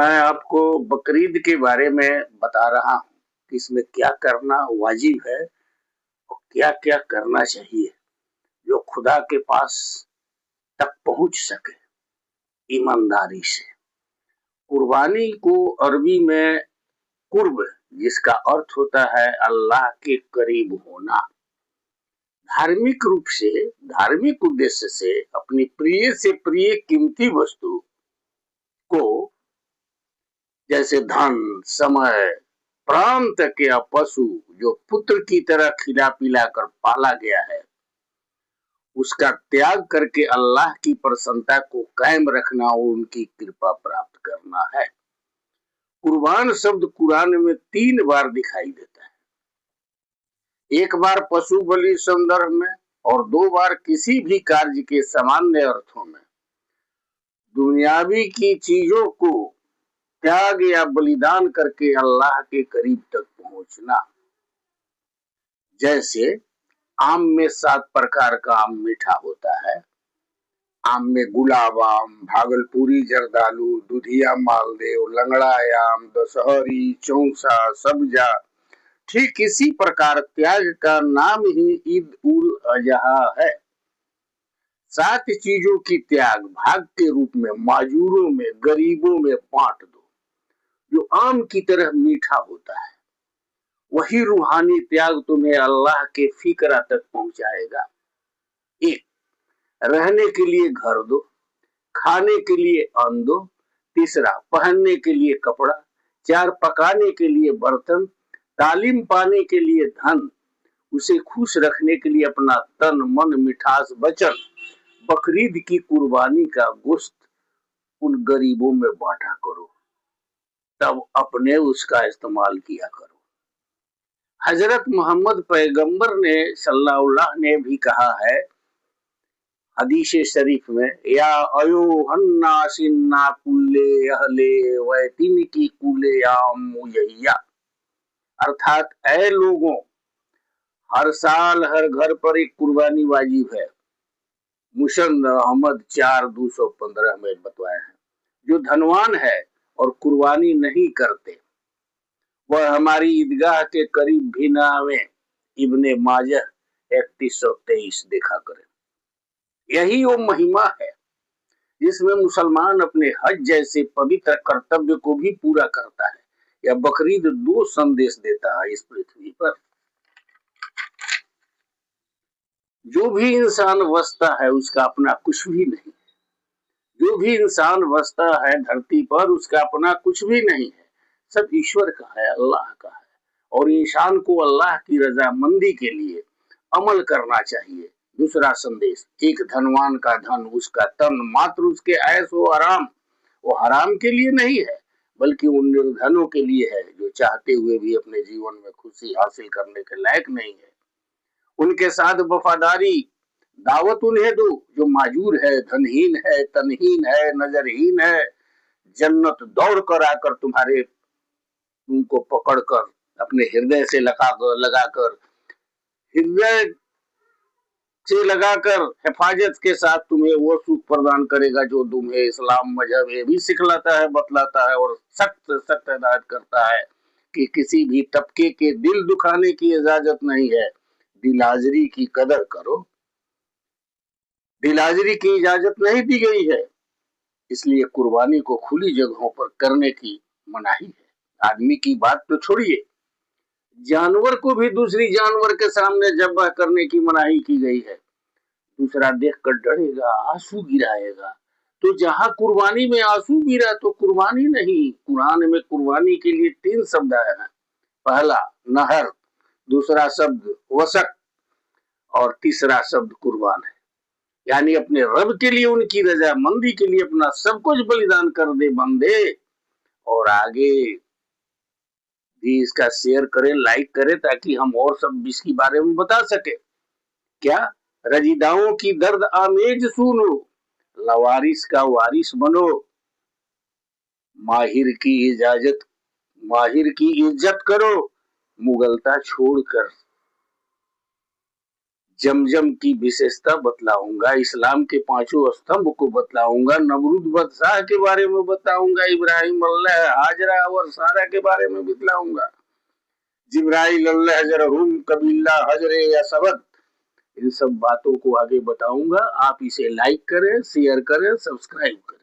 मैं आपको बकरीद के बारे में बता रहा हूँ कि इसमें क्या करना वाजिब है और क्या क्या करना चाहिए जो खुदा के पास तक पहुंच सके ईमानदारी से। कुर्बानी को अरबी में कुर्ब, जिसका अर्थ होता है अल्लाह के करीब होना। धार्मिक रूप से, धार्मिक उद्देश्य से अपनी प्रिय से प्रिय कीमती वस्तु को, जैसे धन, समय, प्राण तक या पशु जो पुत्र की तरह खिला पिला कर पाला गया है, उसका त्याग करके अल्लाह की प्रसन्नता को कायम रखना और उनकी कृपा प्राप्त करना है। कुर्बान शब्द कुरान में 3 बार दिखाई देता है। एक बार पशु बलि संदर्भ में और 2 बार किसी भी कार्य के सामान्य अर्थों में। दुनियावी की चीजों को त्याग या बलिदान करके अल्लाह के करीब तक पहुंचना। जैसे आम में 7 प्रकार का आम मीठा होता है। आम में गुलाब आम, भागलपुरी जर्दालू, दुधिया मालदेव, लंगड़ा आम, दशहरी, चौसा, सब्जा। ठीक इसी प्रकार त्याग का नाम ही ईद उल अजहा है। 7 चीजों की त्याग भाग के रूप में माजूरों में, गरीबों में बांट दो। जो आम की तरह मीठा होता है, वही रूहानी त्याग तुम्हें अल्लाह के फिक्रा तक पहुंचाएगा। 1. रहने के लिए घर दो, खाने के लिए अन्न दो। 3. पहनने के लिए कपड़ा। 4. पकाने के लिए बर्तन। तालीम पाने के लिए धन। उसे खुश रखने के लिए अपना तन, मन, मिठास, वचन। बकरीद की कुर्बानी का गोश्त उन गरीबों में बांटा करो, तब अपने उसका इस्तेमाल किया करो। हजरत मोहम्मद पैगंबर ने सल्लल्लाहु ने भी कहा है हदीस शरीफ में, या अयोहन्नासिन्ना कुल्ले अहले वैतिन की कुल्ले याम मुय्या, अर्थात ऐ लोगों, हर साल हर घर पर एक कुर्बानी वाजिब है। मुसन्द अहमद 4:215 में बतवाया है। जो धनवान है और कुर्बानी नहीं करते, वह हमारी ईदगाह के करीब भी न आवे। इब्ने माजह 3123 देखा करें। यही वो महिमा है जिसमें मुसलमान अपने हज जैसे पवित्र कर्तव्य को भी पूरा करता है। यह बकरीद 2 संदेश देता है इस पृथ्वी पर। जो भी इंसान बसता है उसका अपना कुछ भी नहीं। जो भी इंसान बसता है धरती पर उसका अपना कुछ भी नहीं है। सब ईश्वर का है, अल्लाह का है। और इंसान को अल्लाह की रजामंदी के लिए अमल करना चाहिए। दूसरा संदेश, एक धनवान का धन, उसका तन मात्र उसके ऐश व आराम, वो हराम के लिए नहीं है, बल्कि उन निर्धनों के लिए है जो चाहते हुए भी अपने जीवन में खुशी हासिल करने के लायक नहीं है। उनके साथ वफादारी, दावत उन्हें दो जो माजूर है, धनहीन है, तनहीन है, नजरहीन है। जन्नत दौड़ कर आकर तुम्हारे उनको पकड़कर अपने हृदय से लगाकर हृदय से लगाकर हिफाजत के साथ तुम्हें वो सुख प्रदान करेगा जो तुम्हें इस्लाम मजहब ये भी सिखलाता है, बतलाता है और सख्त सख्त हिदायत करता है कि किसी भी तबके के दिल दुखाने की इजाजत नहीं है। दिलाजरी की कदर करो, दिलाजरी की इजाजत नहीं दी गई है। इसलिए कुर्बानी को खुली जगहों पर करने की मनाही है। आदमी की बात तो छोड़िए, जानवर को भी दूसरी जानवर के सामने ज़ब्ह करने की मनाही की गई है। दूसरा देखकर डरेगा, आंसू गिराएगा। तो जहां कुर्बानी में आंसू गिरा तो कुर्बानी नहीं। कुरान में कुर्बानी के लिए 3 शब्द आए हैं। पहला नहर, दूसरा शब्द वसक और तीसरा शब्द कुर्बान है। यानी अपने रब के लिए, उनकी रजामंदी के लिए अपना सब कुछ बलिदान कर दे बंदे। और आगे भी इसका शेयर करें, लाइक करें, ताकि हम और सब इसके बारे में बता सके। क्या रजीदाओं की दर्द आमेज सुनो, लवारिस का वारिस बनो। माहिर की इज्जत करो, मुगलता छोड़कर। जमजम की विशेषता बतलाऊंगा, इस्लाम के पांचों स्तंभ को बतलाऊंगा, नमरूद बादशाह के बारे में बताऊंगा, इब्राहिम अल्लाह हाजरा और सारा के बारे में बतलाऊंगा, जिब्राइल अल्लाह जरहुम कबीला हजरे या सबद, इन सब बातों को आगे बताऊंगा। आप इसे लाइक करें, शेयर करें, सब्सक्राइब करें।